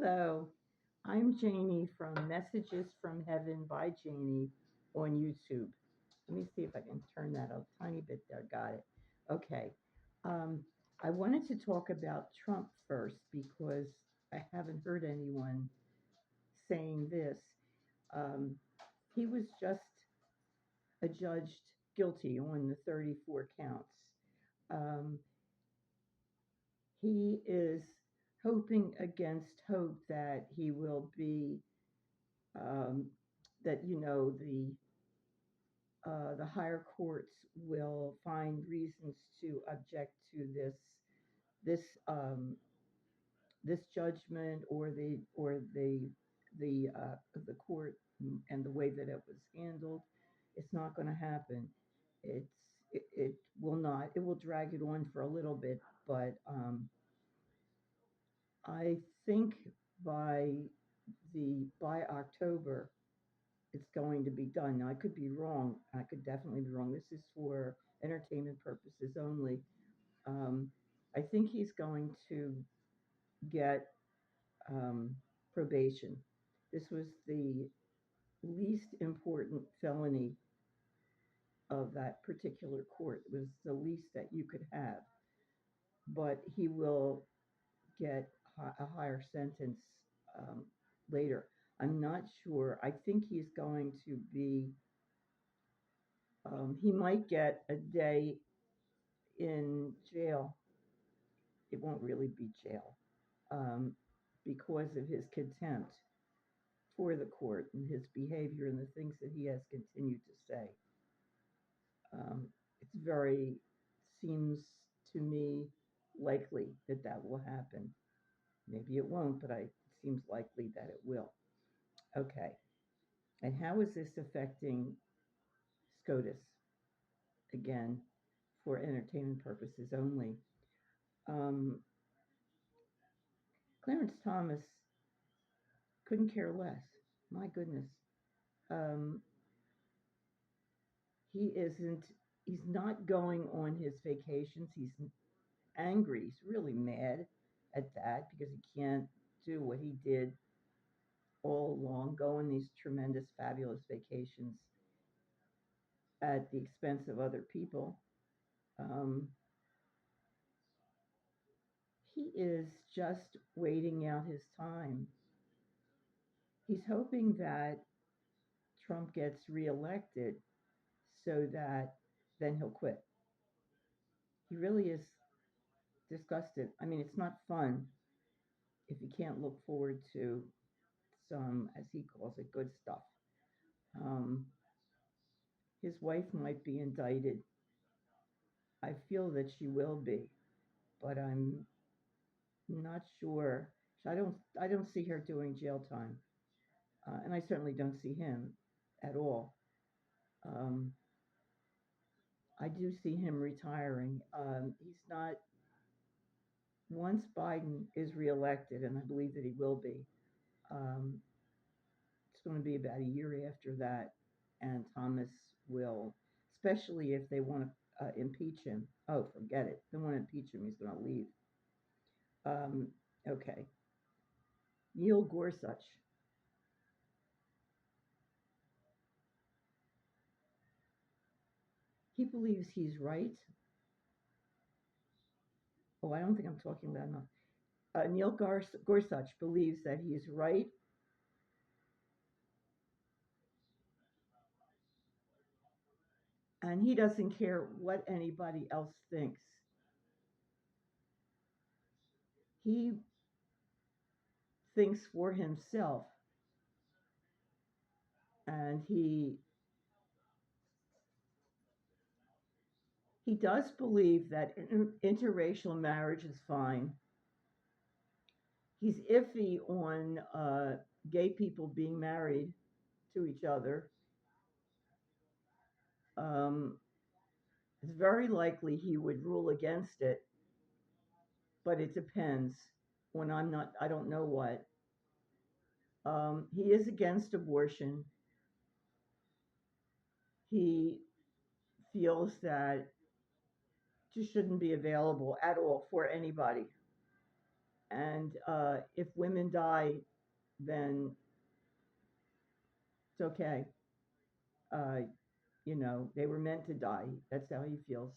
Hello, I'm Jaynee from Messages from Heaven by Jaynee on YouTube. Let me see if I can turn that up a tiny bit there. Got it. Okay. Um, I wanted to talk about Trump first because I haven't heard anyone saying this. Um, he was just adjudged guilty on the 34 counts. Um, he is hoping against hope that he will be um, that the higher courts will find reasons to object to this um, this judgment or the court and the way that it was handled. It's not going to happen. It will not. It will drag it on for a little bit, but I think by by October it's going to be done. Now, I could be wrong. I could definitely be wrong. This is for entertainment purposes only. Um, I think he's going to get um, probation. This was the least important felony of that particular court. It was the least that you could have, but he will get a higher sentence um, later. I'm not sure. I think he's going to be he might get a day in jail. It won't really be jail um, because of his contempt for the court and his behavior and the things that he has continued to say. Um, it's very, seems to me likely that that will happen. Maybe it won't, but it seems likely that it will. Okay. And how is this affecting SCOTUS? Again, for entertainment purposes only. Um, Clarence Thomas couldn't care less. My goodness. Um, he isn't, he's not going on his vacations. He's angry. He's really mad at that because he can't do what he did all along, go on these tremendous, fabulous vacations at the expense of other people. Um, he is just waiting out his time. He's hoping that Trump gets reelected so that then he'll quit. He really is disgusted. I mean, it's not fun if you can't look forward to some, as he calls it, good stuff. Um, his wife might be indicted. I feel that she will be, but I'm not sure. I don't see her doing jail time, and I certainly don't see him at all. Um, I do see him retiring. He's not. Once Biden is reelected, and I believe that he will be, um, it's going to be about a year after that, and Thomas will, especially if they want to impeach him. Oh, forget it. They want to impeach him. He's going to leave. Um, okay. Neil Gorsuch. He believes he's right. Oh, I don't think I'm talking loud enough. Neil Gorsuch believes that he's right, and he doesn't care what anybody else thinks. He thinks for himself, and he does believe that interracial marriage is fine. He's iffy on gay people being married to each other. Um, it's very likely he would rule against it, but it depends. When I'm not, I don't know what. He is against abortion. He feels that just shouldn't be available at all for anybody. And if women die, then it's okay. Uh, they were meant to die. That's how he feels.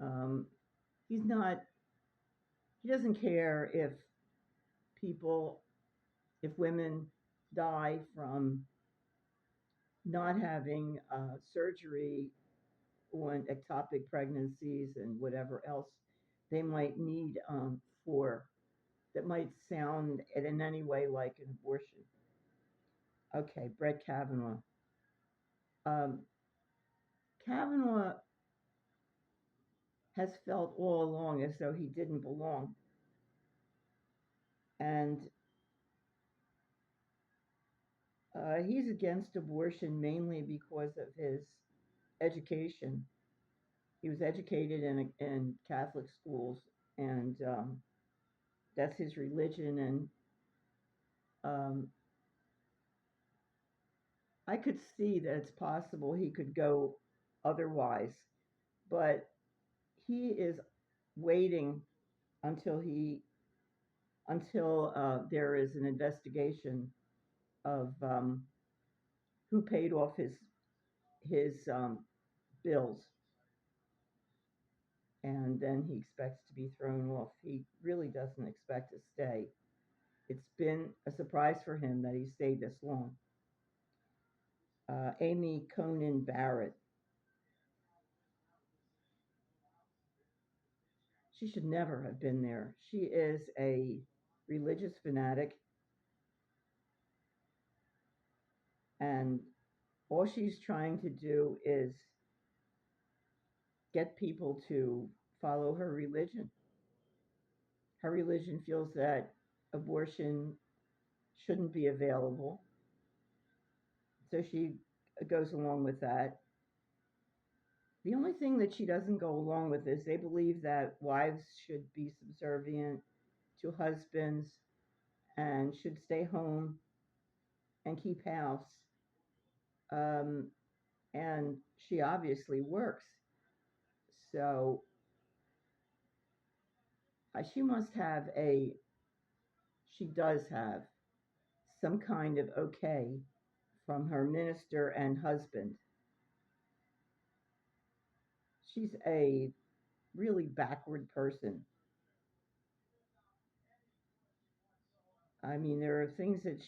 Um, he's not. He doesn't care if people, if women die from not having surgery on ectopic pregnancies and whatever else they might need for that might sound in any way like an abortion. Okay, Brett Kavanaugh. Um, Kavanaugh has felt all along as though he didn't belong. And he's against abortion mainly because of his education. He was educated in Catholic schools, and that's his religion. And um, I could see that it's possible he could go otherwise, but he is waiting until there is an investigation of who paid off his bills, and then he expects to be thrown off. He really doesn't expect to stay. It's been a surprise for him that he stayed this long. Amy Coney Barrett. She should never have been there. She is a religious fanatic, and all she's trying to do is get people to follow her religion. Her religion feels that abortion shouldn't be available, so she goes along with that. The only thing that she doesn't go along with is they believe that wives should be subservient to husbands and should stay home and keep house. Um, and she obviously works. So she does have some kind of okay from her minister and husband. She's a really backward person. I mean, there are things that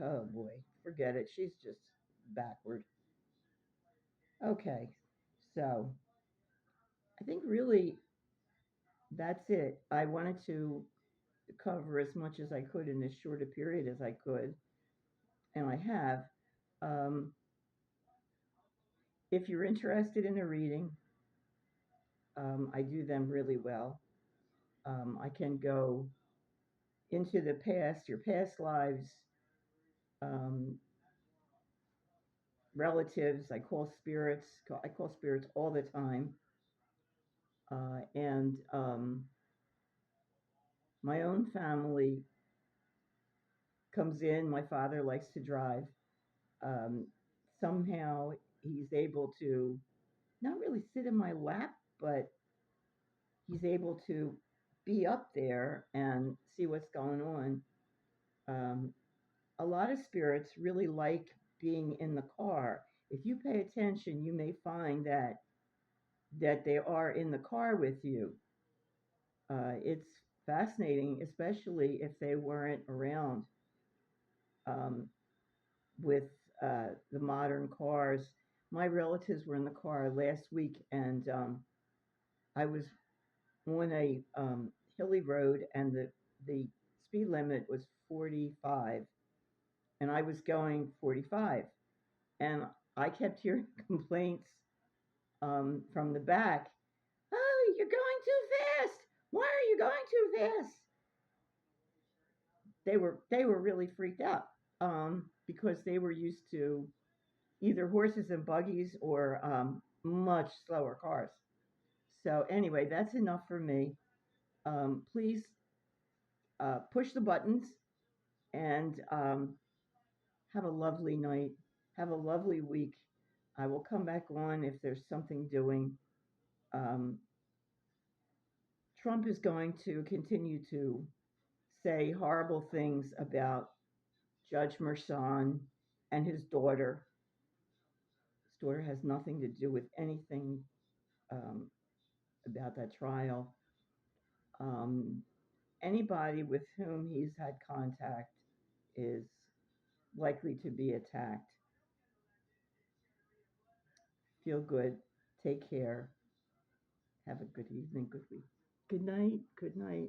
oh boy, forget it. She's just backward. Okay, so I think really that's it. I wanted to cover as much as I could in as short a period as I could, and I have. Um, if you're interested in a reading, I do them really well. I can go into the past, your past lives, um, relatives. I call spirits all the time. And my own family comes in. My father likes to drive. Um, Somehow he's able to not really sit in my lap, but he's able to be up there and see what's going on. Um, a lot of spirits really like being in the car. If you pay attention, you may find that they are in the car with you. It's fascinating, especially if they weren't around um, with the modern cars. My relatives were in the car last week, and I was on a hilly road, and the speed limit was 45, and I was going 45, and I kept hearing complaints from the back. Oh, you're going too fast. Why are you going too fast? They were really freaked out because they were used to either horses and buggies or much slower cars. So anyway, that's enough for me. Please push the buttons and have a lovely night. Have a lovely week. I will come back on if there's something doing. Um, Trump is going to continue to say horrible things about Judge Merchan and his daughter. His daughter has nothing to do with anything um, about that trial. Um, Anybody with whom he's had contact is likely to be attacked. Feel good. Take care. Have a good evening, good week. Good night. Good night.